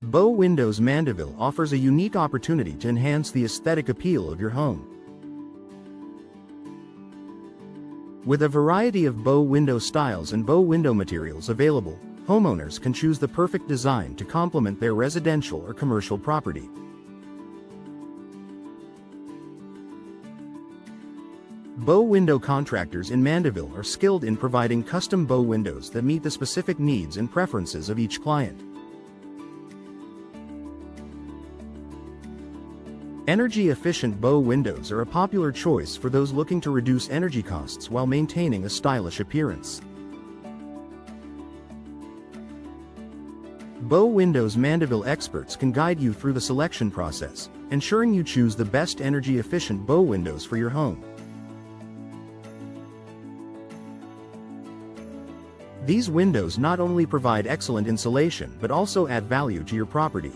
Bow Windows Mandeville offers a unique opportunity to enhance the aesthetic appeal of your home. With a variety of bow window styles and bow window materials available, homeowners can choose the perfect design to complement their residential or commercial property. Bow window contractors in Mandeville are skilled in providing custom bow windows that meet the specific needs and preferences of each client. Energy-efficient bow windows are a popular choice for those looking to reduce energy costs while maintaining a stylish appearance. Bow Windows Mandeville experts can guide you through the selection process, ensuring you choose the best energy-efficient bow windows for your home. These windows not only provide excellent insulation but also add value to your property.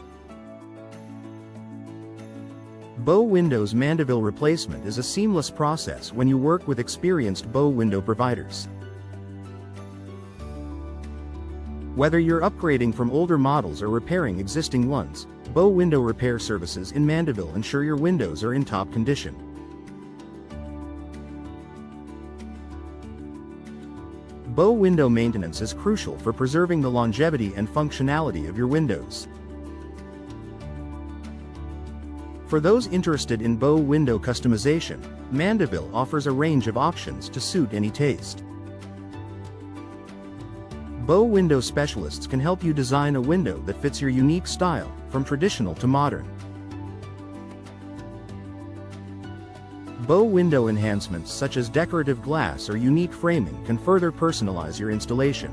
Bow Windows Mandeville replacement is a seamless process when you work with experienced bow window providers. Whether you're upgrading from older models or repairing existing ones, bow window repair services in Mandeville ensure your windows are in top condition. Bow window maintenance is crucial for preserving the longevity and functionality of your windows. For those interested in bow window customization, Mandeville offers a range of options to suit any taste. Bow window specialists can help you design a window that fits your unique style, from traditional to modern. Bow window enhancements such as decorative glass or unique framing can further personalize your installation.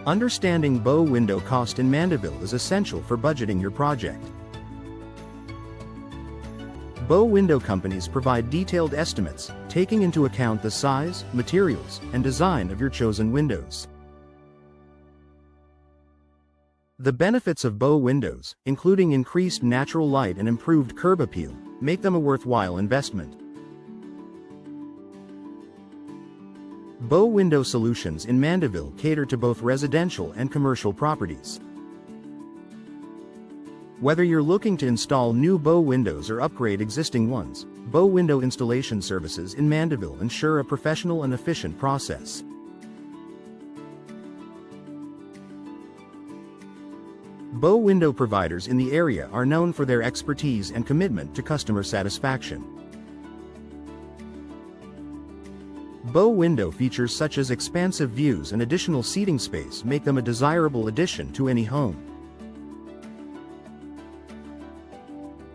Understanding bow window cost in Mandeville is essential for budgeting your project. Bow window companies provide detailed estimates, taking into account the size, materials, and design of your chosen windows. The benefits of bow windows, including increased natural light and improved curb appeal, make them a worthwhile investment. Bow window solutions in Mandeville cater to both residential and commercial properties. Whether you're looking to install new bow windows or upgrade existing ones, bow window installation services in Mandeville ensure a professional and efficient process. Bow window providers in the area are known for their expertise and commitment to customer satisfaction. Bow window features such as expansive views and additional seating space make them a desirable addition to any home.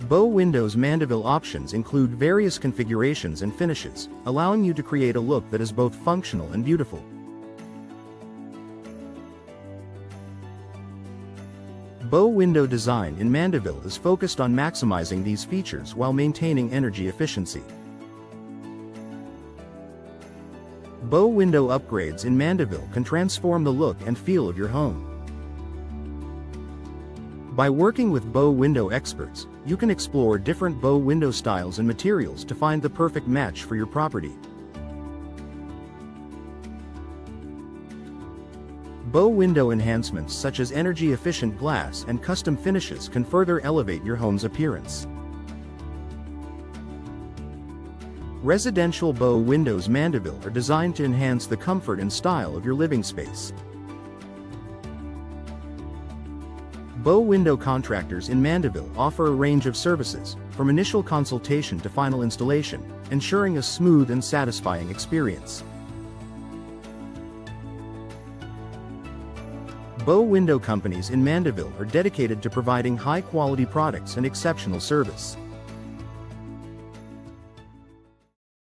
Bow Windows Mandeville options include various configurations and finishes, allowing you to create a look that is both functional and beautiful. Bow window design in Mandeville is focused on maximizing these features while maintaining energy efficiency. Bow window upgrades in Mandeville can transform the look and feel of your home. By working with bow window experts, you can explore different bow window styles and materials to find the perfect match for your property. Bow window enhancements such as energy-efficient glass and custom finishes can further elevate your home's appearance. Residential bow windows Mandeville are designed to enhance the comfort and style of your living space. Bow window contractors in Mandeville offer a range of services, from initial consultation to final installation, ensuring a smooth and satisfying experience. Bow window companies in Mandeville are dedicated to providing high-quality products and exceptional service.